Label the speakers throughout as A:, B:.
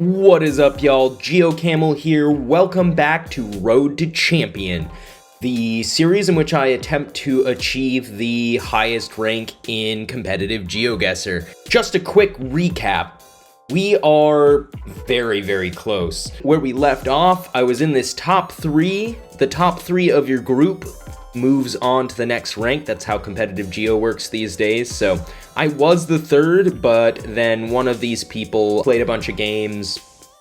A: What is up, y'all? GeoCamel here. Welcome back to Road to Champion, the series in which I attempt to achieve the highest rank in competitive GeoGuessr. Just a quick recap. We are very close. Where we left off, I was in this top 3. The top 3 of your group moves on to the next rank. That's how competitive Geo works these days. So I was the 3rd, but then one of these people played a bunch of games,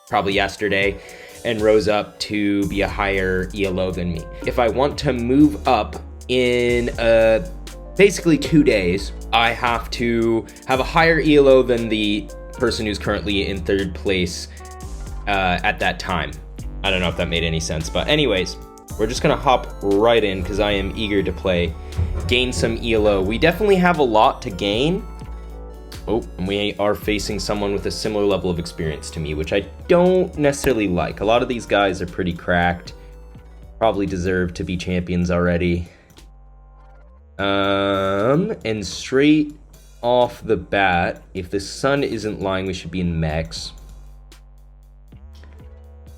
A: probably yesterday, and rose up to be a higher ELO than me. If I want to move up in basically 2 days, I have to have a higher ELO than the person who's currently in 3rd place at that time. I don't know if that made any sense, but anyways, we're just gonna hop right in because I am eager to play, gain some ELO. We definitely have a lot to gain. Oh, and we are facing someone with a similar level of experience to me, which I don't necessarily like. A lot of these guys are pretty cracked. Probably deserve to be champions already. And straight off the bat, if the sun isn't lying, we should be in Mex.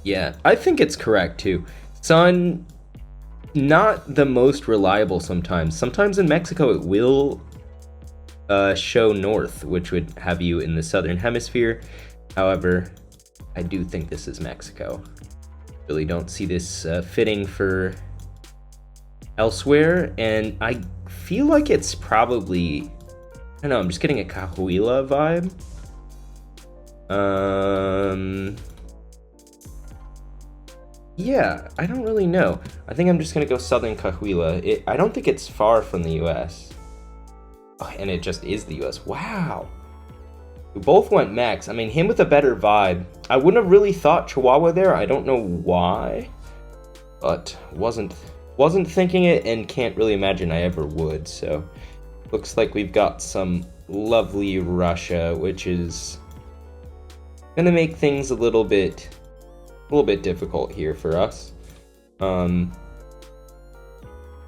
A: Yeah, I think it's correct too. Sun, not the most reliable sometimes. Sometimes in Mexico it will show north, which would have you in the southern hemisphere. However, I do think this is Mexico. Really don't see this fitting for elsewhere, and I feel like it's probably, I don't know, I'm just getting a Cahuila vibe. Yeah, I don't really know. I think I'm just gonna go Southern Cahuila. I don't think it's far from the US. Oh, and it just is the US. Wow. We both went Max. I mean, him with a better vibe. I wouldn't have really thought Chihuahua there. I don't know why, but wasn't thinking it and can't really imagine I ever would. So looks like we've got some lovely Russia, which is gonna make things a little bit difficult here for us. Don't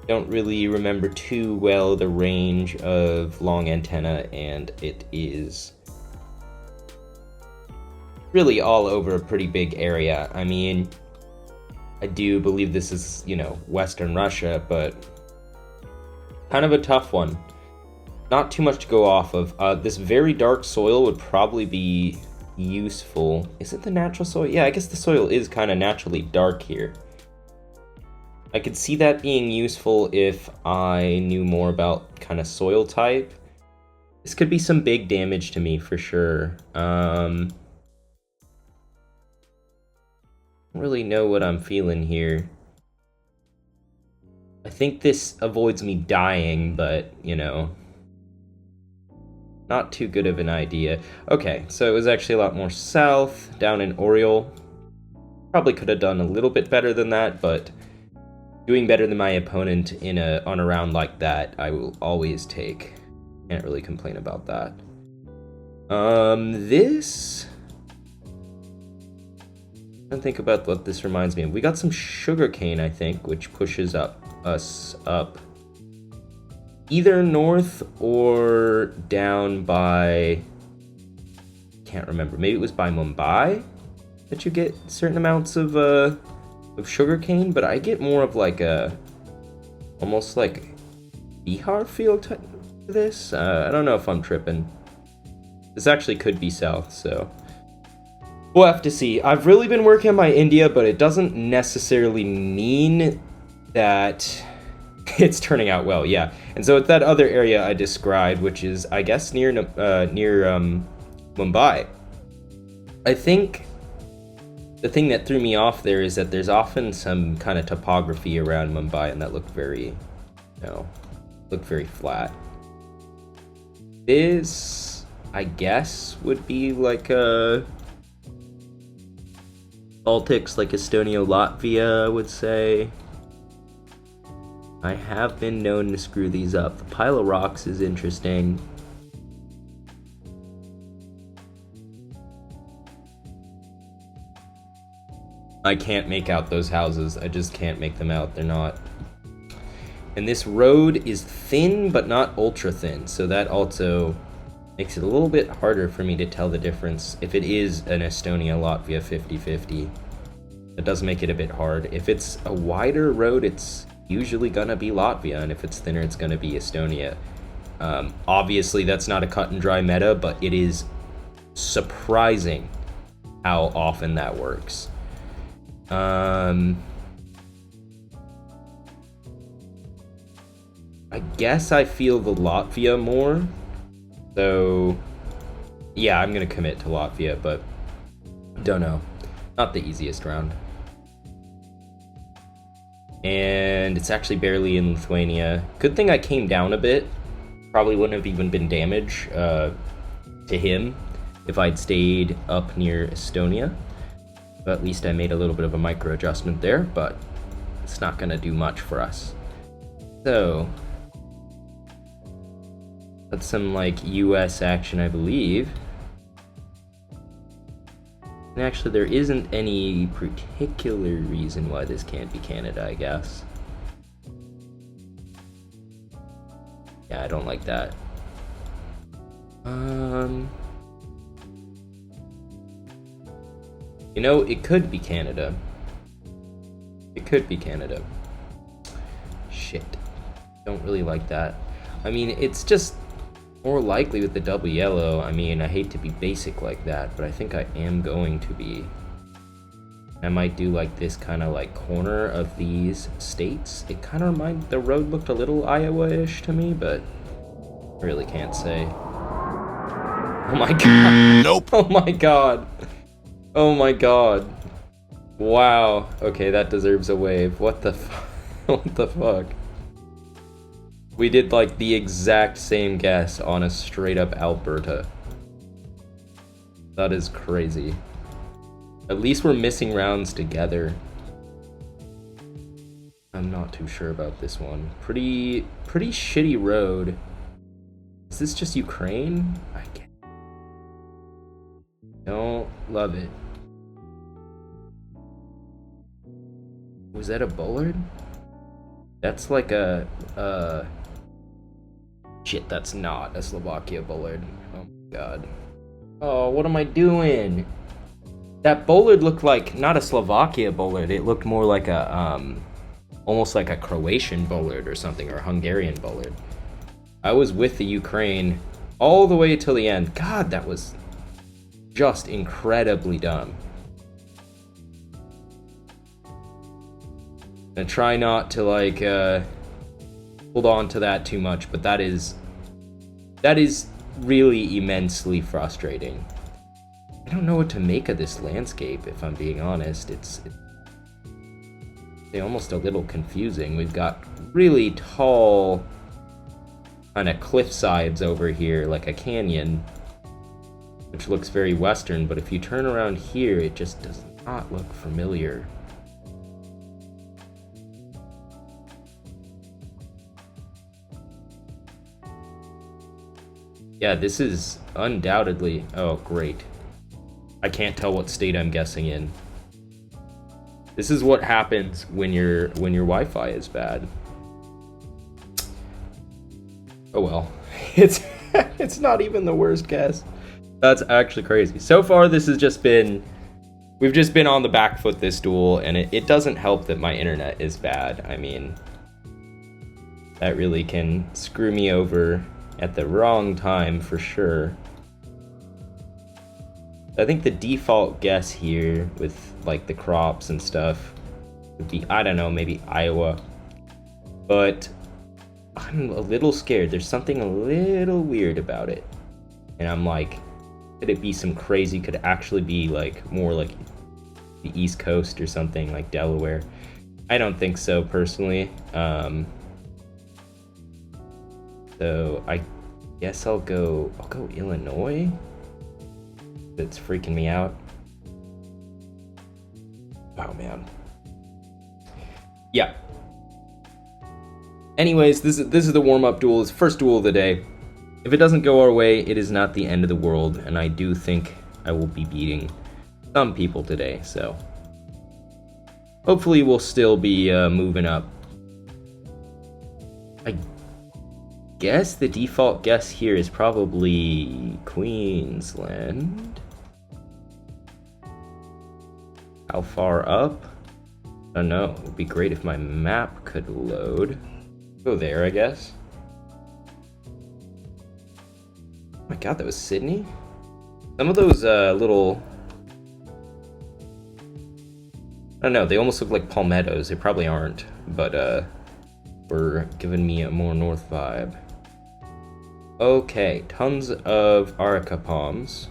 A: really remember too well the range of long antenna, and it is really all over a pretty big area. I mean, I do believe this is, Western Russia, but kind of a tough one. Not too much to go off of. This very dark soil would probably be useful. Is it the natural soil? Yeah, I guess the soil is kind of naturally dark here. I could see that being useful if I knew more about kind of soil type. This could be some big damage to me for sure. Don't really know what I'm feeling here. I think this avoids me dying, but not too good of an idea. Okay, so it was actually a lot more south, down in Oriole. Probably could have done a little bit better than that, but doing better than my opponent on a round like that, I will always take. Can't really complain about that. This, I think about what this reminds me of. We got some sugarcane, I think, which pushes us up either north or down by, can't remember, maybe it was by Mumbai that you get certain amounts of sugarcane, but I get more of like almost like Bihar feel to this. I don't know if I'm tripping. This actually could be south, so we'll have to see. I've really been working on my India, but it doesn't necessarily mean that it's turning out well. Yeah, and so it's that other area I described, which is, I guess, near Mumbai. I think the thing that threw me off there is that there's often some kind of topography around Mumbai, and that looked very, flat. This, I guess, would be like a Baltics, like Estonia, Latvia, I would say. I have been known to screw these up. The pile of rocks is interesting. I can't make out those houses. I just can't make them out. They're not. And this road is thin, but not ultra thin. So that also Makes it a little bit harder for me to tell the difference if it is an Estonia-Latvia 50-50. That does make it a bit hard. If it's a wider road, it's usually gonna be Latvia, and if it's thinner, it's gonna be Estonia. Obviously, that's not a cut and dry meta, but it is surprising how often that works. I guess I feel the Latvia more. So, yeah, I'm gonna commit to Latvia, but don't know. Not the easiest round. And it's actually barely in Lithuania. Good thing I came down a bit. Probably wouldn't have even been damage to him if I'd stayed up near Estonia. But at least I made a little bit of a micro adjustment there, but it's not gonna do much for us. So, that's some like US action, I believe. And actually, there isn't any particular reason why this can't be Canada, I guess. Yeah, I don't like that. You know, it could be Canada. It could be Canada. Shit. Don't really like that. I mean, it's just more likely with the double yellow. I mean, I hate to be basic like that, but I think I am going to be. I might do like this kind of like corner of these states. It kind of reminded, the road looked a little Iowa-ish to me, but I really can't say. Oh my god. Nope. Oh my god. Oh my god. Wow. Okay, that deserves a wave. What the what the fuck? We did like the exact same guess on a straight up Alberta. That is crazy. At least we're missing rounds together. I'm not too sure about this one. Pretty shitty road. Is this just Ukraine? I can't. Don't love it. Was that a bollard? That's like a shit, that's not a Slovakia bollard. Oh my god. Oh, what am I doing? That bollard looked like not a Slovakia bollard. It looked more like a almost like a Croatian bollard or something, or Hungarian bollard. I was with the Ukraine all the way till the end. God, that was just incredibly dumb. And try not to like hold on to that too much, but that is really immensely frustrating. I don't know what to make of this landscape, if I'm being honest. It's almost a little confusing. We've got really tall kind of cliff sides over here, like a canyon, which looks very western, but if you turn around here, it just does not look familiar. Yeah, this is undoubtedly... Oh, great. I can't tell what state I'm guessing in. This is what happens when your Wi-Fi is bad. Oh well. It's not even the worst guess. That's actually crazy. So far, this has just been... We've just been on the back foot this duel, and it doesn't help that my internet is bad. I mean, that really can screw me over at the wrong time for sure. I think the default guess here with like the crops and stuff would be, I don't know, maybe Iowa. But I'm a little scared. There's something a little weird about it. And I'm like, could it be some crazy, could it actually be like more like the East Coast or something like Delaware? I don't think so personally. So I guess I'll go Illinois. It's freaking me out. Oh man. Yeah. Anyways, this is the warm-up duel. It's first duel of the day. If it doesn't go our way, it is not the end of the world, and I do think I will be beating some people today, so hopefully we'll still be moving up. guess the default guess here is probably Queensland. How far up? I don't know. It would be great if my map could load. Go there, I guess. Oh my god, that was Sydney? Some of those little... I don't know, they almost look like palmettos. They probably aren't, but were giving me a more north vibe. Okay, tons of areca palms.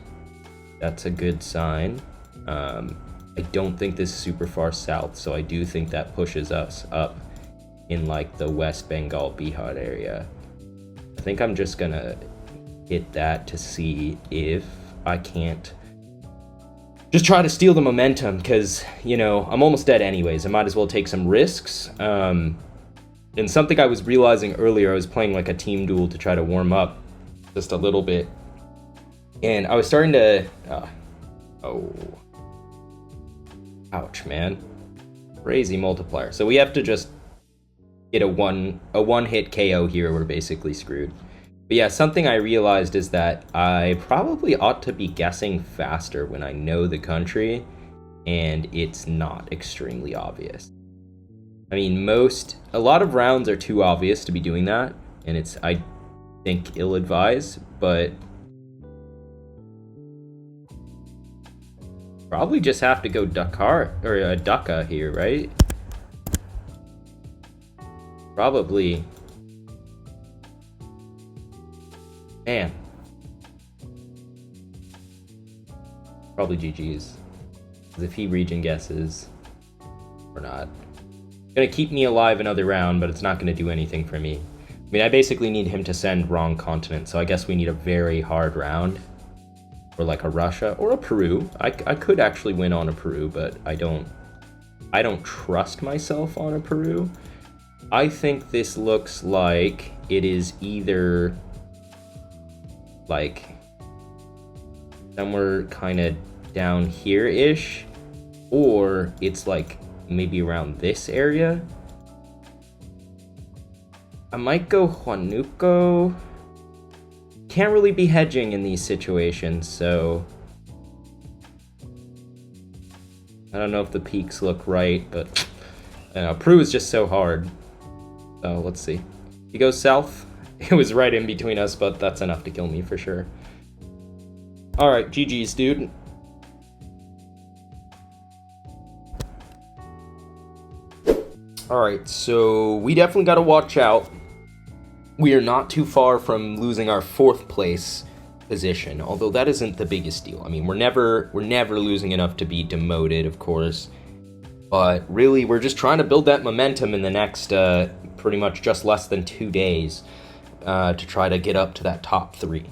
A: That's a good sign. I don't think this is super far south, so I do think that pushes us up in like the West Bengal Bihar area. I think I'm just gonna hit that to see if I can't just try to steal the momentum, because, you know, I'm almost dead anyways. I might as well take some risks. And something I was realizing earlier, I was playing like a team duel to try to warm up just a little bit. And I was starting to... ouch, man. Crazy multiplier. So we have to just get a one-hit KO here. We're basically screwed. But yeah, something I realized is that I probably ought to be guessing faster when I know the country and it's not extremely obvious. I mean, a lot of rounds are too obvious to be doing that, and it's, I think, ill-advised, but probably just have to go Dhaka here, right? Probably. Man. Probably GG's. Because if he region guesses, or not. Gonna keep me alive another round, but it's not gonna do anything for me. I mean, I basically need him to send wrong continent, so I guess we need a very hard round. Or like a Russia, or a Peru. I could actually win on a Peru, but I don't trust myself on a Peru. I think this looks like it is either like somewhere kind of down here-ish, or it's like maybe around this area. I might go Huánuco. Can't really be hedging in these situations, so I don't know if the peaks look right, but Peru is just so hard. So let's see. He goes south. It was right in between us, but that's enough to kill me for sure. Alright, GG's, dude. Alright, so we definitely gotta watch out. We are not too far from losing our 4th place position, although that isn't the biggest deal. I mean, we're never losing enough to be demoted, of course. But really, we're just trying to build that momentum in the next pretty much just less than 2 days to try to get up to that top 3.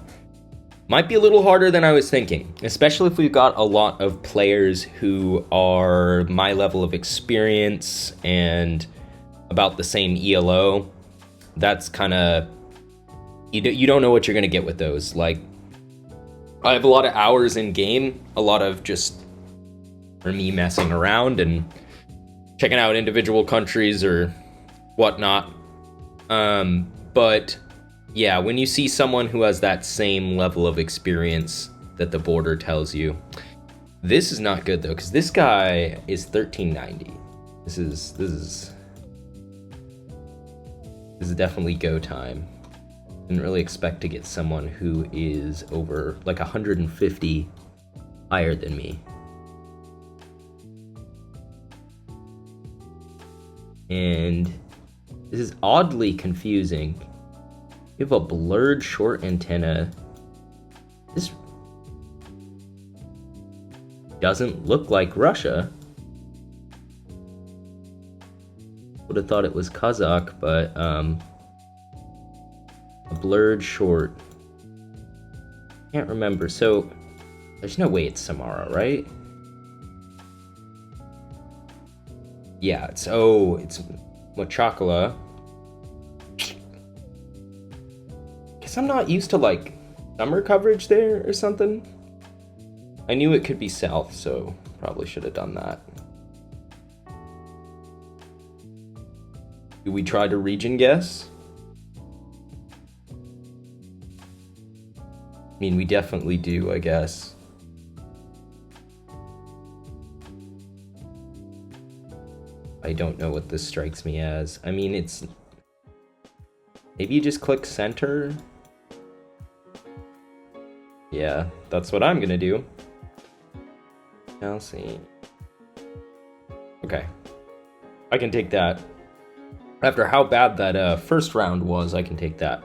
A: Might be a little harder than I was thinking, especially if we've got a lot of players who are my level of experience and about the same ELO. That's kind of, you don't know what you're going to get with those. Like, I have a lot of hours in game, a lot of just for me messing around and checking out individual countries or whatnot. But yeah, when you see someone who has that same level of experience that the border tells you, this is not good though, because this guy is 1390. This is definitely go time. Didn't really expect to get someone who is over like 150 higher than me. And this is oddly confusing. You have a blurred short antenna. This doesn't look like Russia. Would have thought it was Kazakh, but a blurred short. Can't remember. So there's no way it's Samara, right? Yeah, it's Machakala. Guess I'm not used to like summer coverage there or something. I knew it could be south, so probably should have done that. Do we try to region guess? mean, we definitely do, I guess. I don't know what this strikes me as. I mean, it's... Maybe you just click center? Yeah, that's what I'm gonna do. I'll see. Okay. I can take that. After how bad that first round was, I can take that.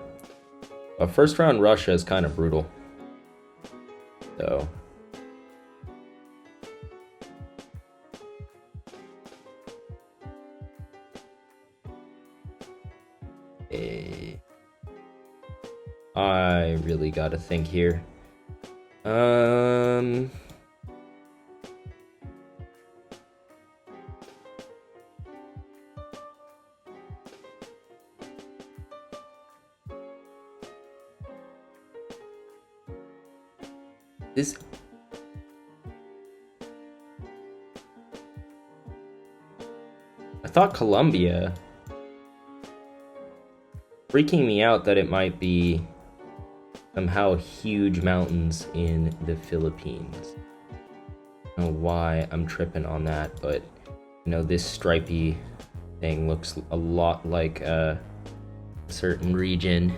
A: But first round Russia is kind of brutal. So... I really gotta think here. This... I thought Colombia... Freaking me out that it might be somehow huge mountains in the Philippines. I don't know why I'm tripping on that, but you know, this stripy thing looks a lot like a certain region.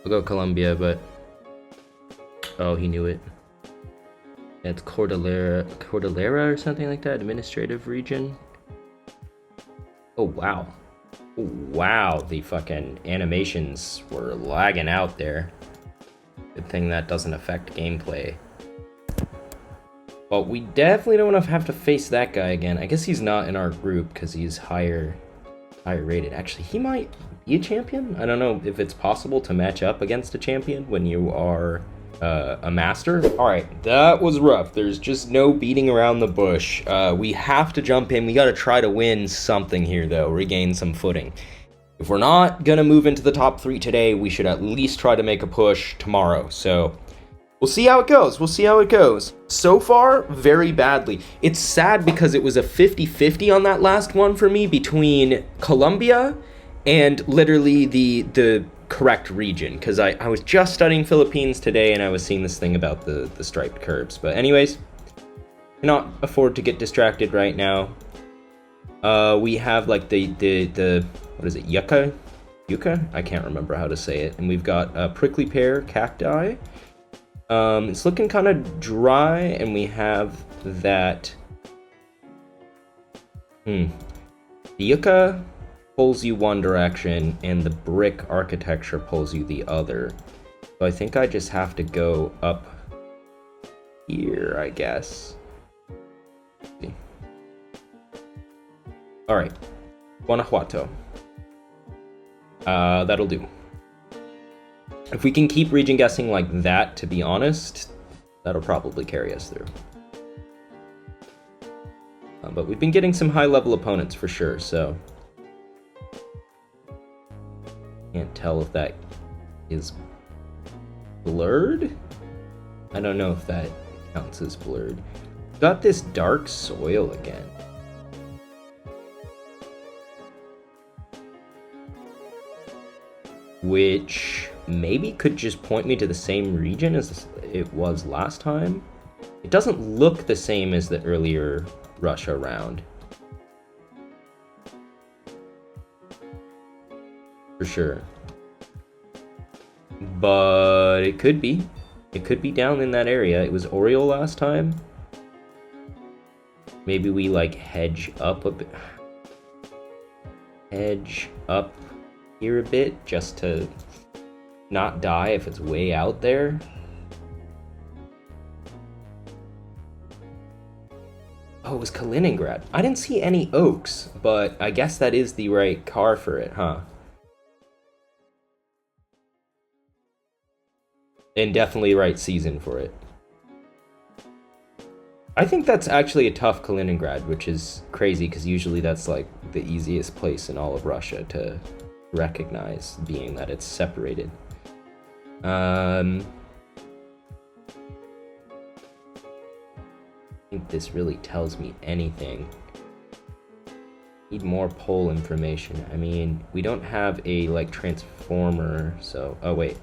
A: We'll go Colombia, but oh, he knew it. It's Cordillera or something like that, administrative region. Oh, wow. Oh, wow, the fucking animations were lagging out there. Good thing that doesn't affect gameplay. But we definitely don't want to have to face that guy again. I guess he's not in our group because he's higher rated. Actually, he might be a champion? I don't know if it's possible to match up against a champion when you are... a master. All right, that was rough. There's just no beating around the bush. We have to jump in. We got to try to win something here, though, regain some footing. If we're not gonna move into the top 3 today, we should at least try to make a push tomorrow. So we'll see how it goes. We'll see how it goes. So far, very badly. It's sad because it was a 50-50 on that last one for me between Colombia and literally the correct region, because I was just studying Philippines today and I was seeing this thing about the striped curves. But anyways, cannot afford to get distracted right now. We have like the what is it, yucca? I can't remember how to say it. And we've got prickly pear cacti. It's looking kind of dry, and we have that the yucca pulls you one direction and the brick architecture pulls you the other. So I think I just have to go up here, I guess. All right, Guanajuato. That'll do. If we can keep region guessing like that, to be honest, that'll probably carry us through. But we've been getting some high-level opponents for sure, so... Can't tell if that is blurred. I don't know if that counts as blurred. Got this dark soil again. Which maybe could just point me to the same region as it was last time. It doesn't look the same as the earlier Russia round. For sure. But it could be. It could be down in that area. It was Oriole last time. Maybe we like hedge up a bit. Hedge up here a bit just to not die if it's way out there. Oh, it was Kaliningrad. I didn't see any oaks, but I guess that is the right car for it, huh? And definitely right season for it. I think that's actually a tough Kaliningrad, which is crazy because usually that's like the easiest place in all of Russia to recognize, being that it's separated. think this really tells me anything. Need more poll information. I mean, we don't have a like transformer, so oh wait.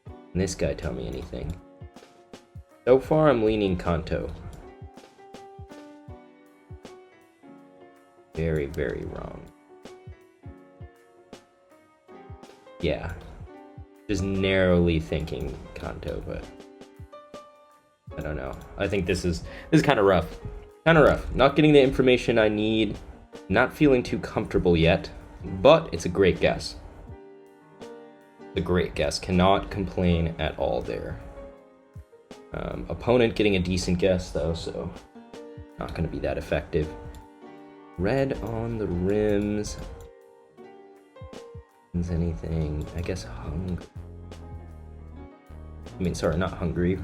A: Can this guy tell me anything? So far I'm leaning Kanto. Very, very wrong. Yeah. Just narrowly thinking Kanto, but I don't know. I think this is kind of rough. Kind of rough. Not getting the information I need. Not feeling too comfortable yet, but it's a great guess. A great guess. Cannot complain at all there. Opponent getting a decent guess though, so not going to be that effective. Red on the rims. Is anything? I guess Hungary. I mean, sorry, not Hungary.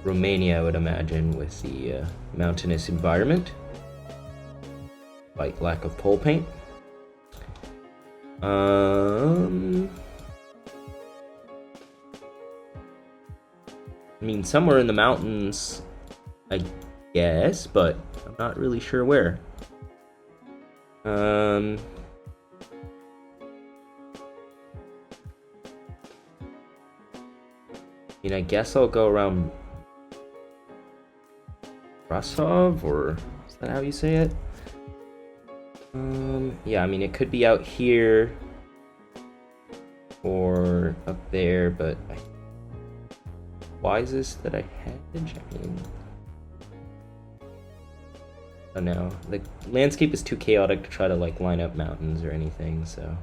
A: Romania, I would imagine, with the mountainous environment. Like lack of pole paint. I mean, somewhere in the mountains, I guess, but I'm not really sure where. I mean, I guess I'll go around Brasov, or is that how you say it? Yeah, I mean, it could be out here or up there, but wisest that I hedge? I mean, I don't know. The landscape is too chaotic to try to like line up mountains or anything, so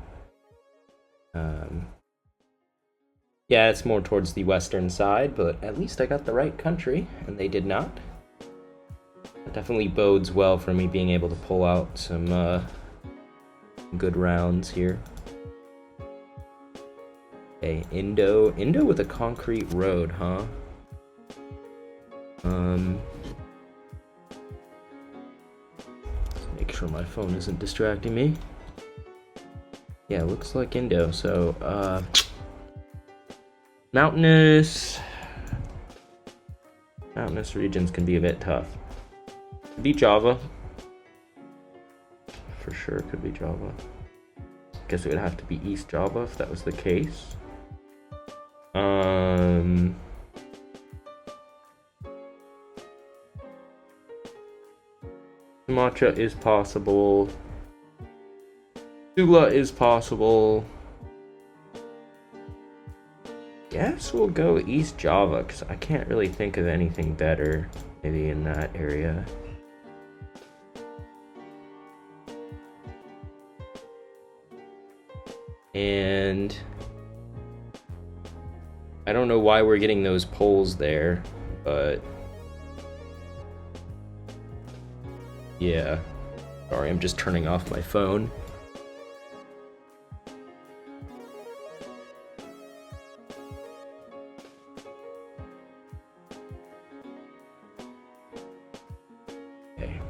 A: yeah, it's more towards the western side, but at least I got the right country, and they did not. That definitely bodes well for me being able to pull out some good rounds here. Okay, Indo with a concrete road, huh? Make sure my phone isn't distracting me. Yeah, looks like Indo. So, mountainous regions can be a bit tough. Could be Java. For sure, could be Java. Guess it would have to be East Java if that was the case. Sumatra is possible. Sula is possible. Guess we'll go East Java, because I can't really think of anything better maybe in that area. And I don't know why we're getting those poles there, but yeah. Sorry, I'm just turning off my phone. Okay.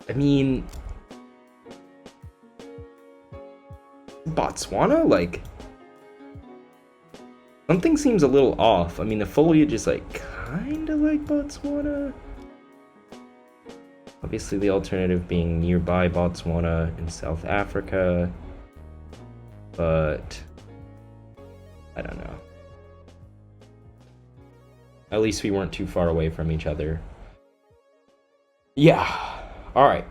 A: I mean, Botswana, like, something seems a little off. I mean, the foliage is like kind of like Botswana. Obviously, the alternative being nearby Botswana in South Africa, but I don't know. At least we weren't too far away from each other. Yeah. All right.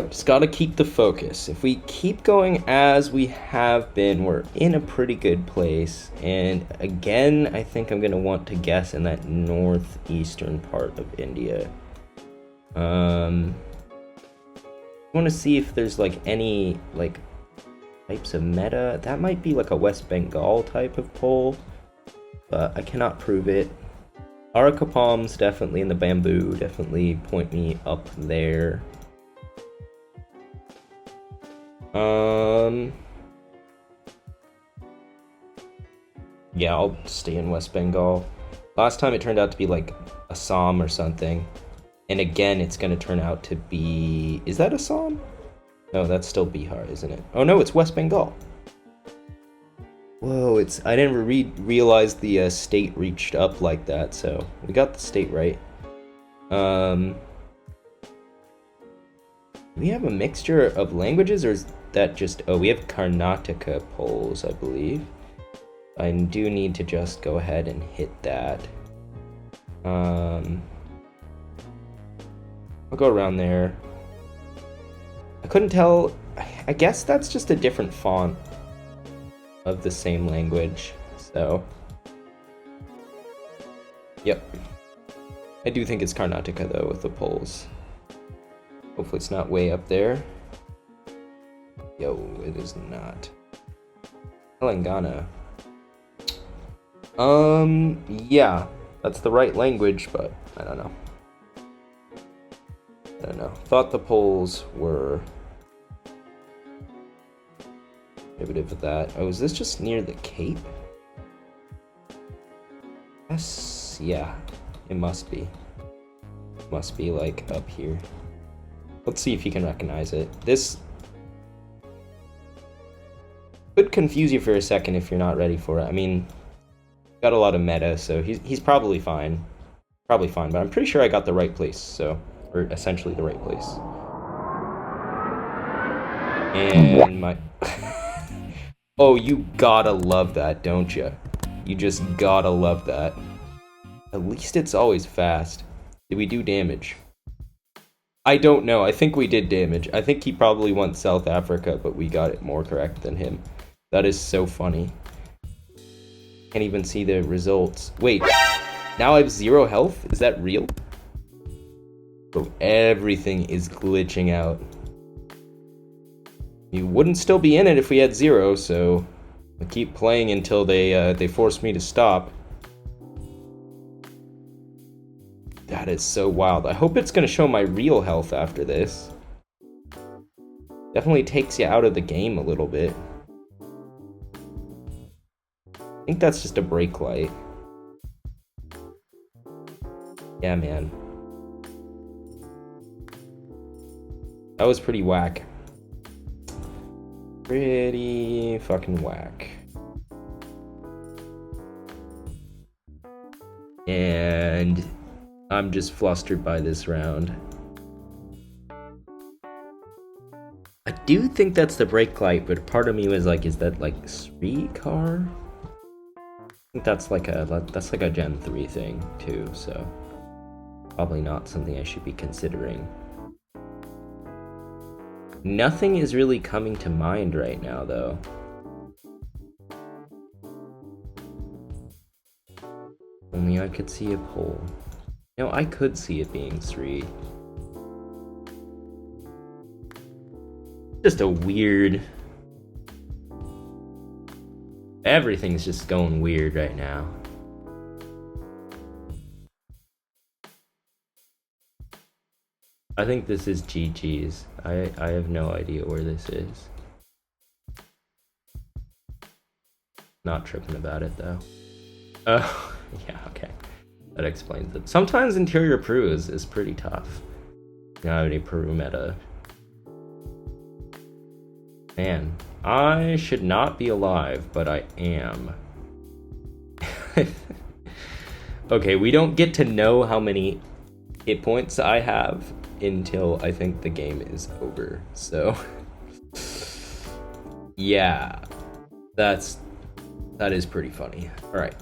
A: Just gotta keep the focus. If we keep going as we have been, we're in a pretty good place. And again, I think I'm gonna want to guess in that northeastern part of India. I want to see if there's like any like types of meta. That might be like a West Bengal type of pole, but I cannot prove it. Areca palms definitely in the bamboo definitely point me up there. Yeah, I'll stay in West Bengal. Last time it turned out to be like Assam or something. And again, it's going to turn out to be... Is that Assam? No, that's still Bihar, isn't it? Oh no, it's West Bengal. Whoa, I didn't realize the state reached up like that, so we got the state right. Do we have a mixture of languages, or is that just... Oh, we have Karnataka polls, I believe. I do need to just go ahead and hit that. I'll go around there. I couldn't tell. I guess that's just a different font of the same language, so... Yep. I do think it's Karnataka, though, with the polls. Hopefully it's not way up there. Yo, it is not. Telangana. Yeah. That's the right language, but I don't know. I don't know. Thought the polls were... derivative of that. Oh, is this just near the Cape? Yes, yeah. It must be. Must be, like, up here. Let's see if he can recognize it. This could confuse you for a second if you're not ready for it. I mean, got a lot of meta, so he's probably fine. Probably fine, but I'm pretty sure I got the right place, so... or essentially the right place. And my... Oh, you gotta love that, don't you? You just gotta love that. At least it's always fast. Did we do damage? I don't know. I think we did damage. I think he probably went South Africa, but we got it more correct than him. That is so funny. Can't even see the results. Wait, now I have 0 health? Is that real? Bro, everything is glitching out. You wouldn't still be in it if we had 0, so I keep playing until they force me to stop. That is so wild. I hope it's gonna show my real health after this. Definitely takes you out of the game a little bit. I think that's just a brake light. Yeah, man. That was pretty whack. Pretty fucking whack. And I'm just flustered by this round. I do think that's the brake light, but part of me was like, is that like Sri car? I think that's like a Gen 3 thing too, so probably not something I should be considering. Nothing is really coming to mind right now, though. Only I could see a pole. No, I could see it being 3. Just a weird... Everything's just going weird right now. I think this is GG's. I have no idea where this is. Not tripping about it, though. Oh, yeah, okay. That explains it. Sometimes interior Peru is pretty tough. You don't have any Peru meta. Man, I should not be alive, but I am. Okay, we don't get to know how many hit points I have until I think the game is over. So, yeah, that is pretty funny. All right.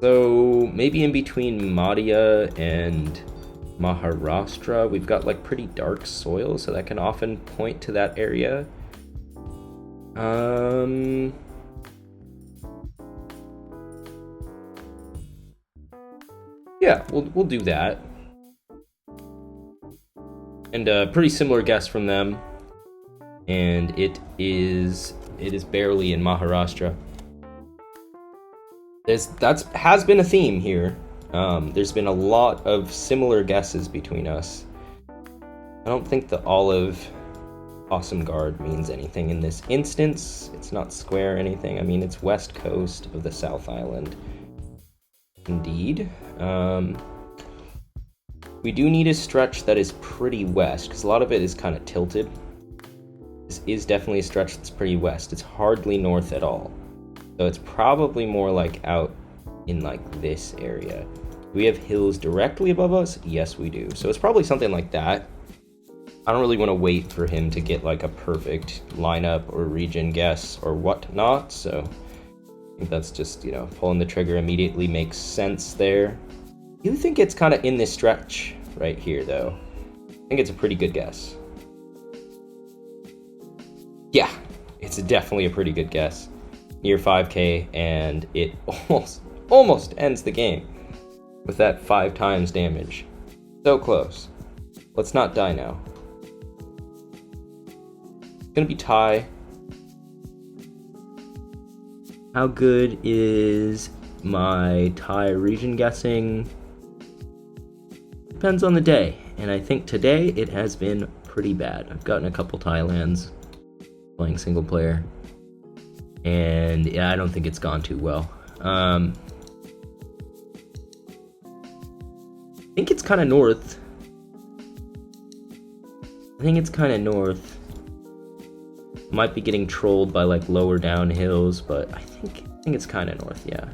A: So maybe in between Madhya and Maharashtra, we've got like pretty dark soil, so that can often point to that area. Yeah, we'll do that. And a pretty similar guess from them, and it is barely in Maharashtra. That has been a theme here. There's been a lot of similar guesses between us. I don't think the olive awesome guard means anything in this instance. It's not square or anything. I mean, it's west coast of the South Island. Indeed. We do need a stretch that is pretty west, because a lot of it is kind of tilted. This is definitely a stretch that's pretty west. It's hardly north at all. So it's probably more like out in like this area. Do we have hills directly above us? Yes, we do. So it's probably something like that. I don't really want to wait for him to get like a perfect lineup or region guess or whatnot. So I think that's just, you know, pulling the trigger immediately makes sense there. I do think it's kind of in this stretch right here, though. I think it's a pretty good guess. Yeah, it's definitely a pretty good guess. Near 5k, and it almost ends the game with that 5 times damage. So close. Let's not die now. It's gonna be tie. How good is my tie region guessing? Depends on the day, and I think today it has been pretty bad. I've gotten a couple tie lands playing single player, and yeah, I don't think it's gone too well. I think it's kind of north. Might be getting trolled by like lower down hills, but I think it's kind of north, yeah.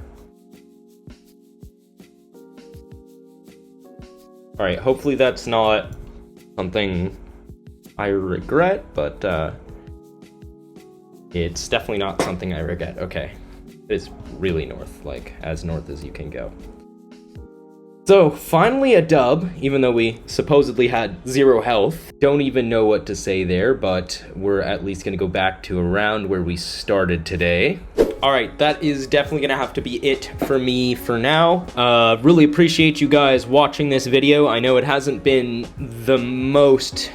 A: All right, hopefully that's not something I regret, but it's definitely not something I regret. Okay, it's really north, like as north as you can go. So finally a dub, even though we supposedly had 0 health. Don't even know what to say there, but we're at least gonna go back to around where we started today. All right, that is definitely gonna have to be it for me for now. Really appreciate you guys watching this video. I know it hasn't been the most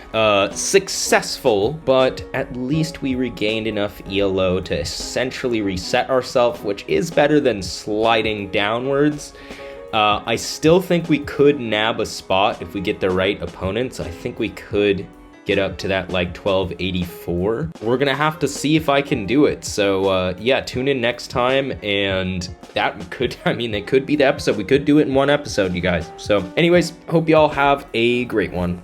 A: successful, but at least we regained enough ELO to essentially reset ourselves, which is better than sliding downwards. I still think we could nab a spot if we get the right opponents. I think we could get up to that like 1284. We're gonna have to see if I can do it. So yeah, tune in next time, and that could, I mean, it could be the episode. We could do it in one episode, you guys. So anyways, hope y'all have a great one.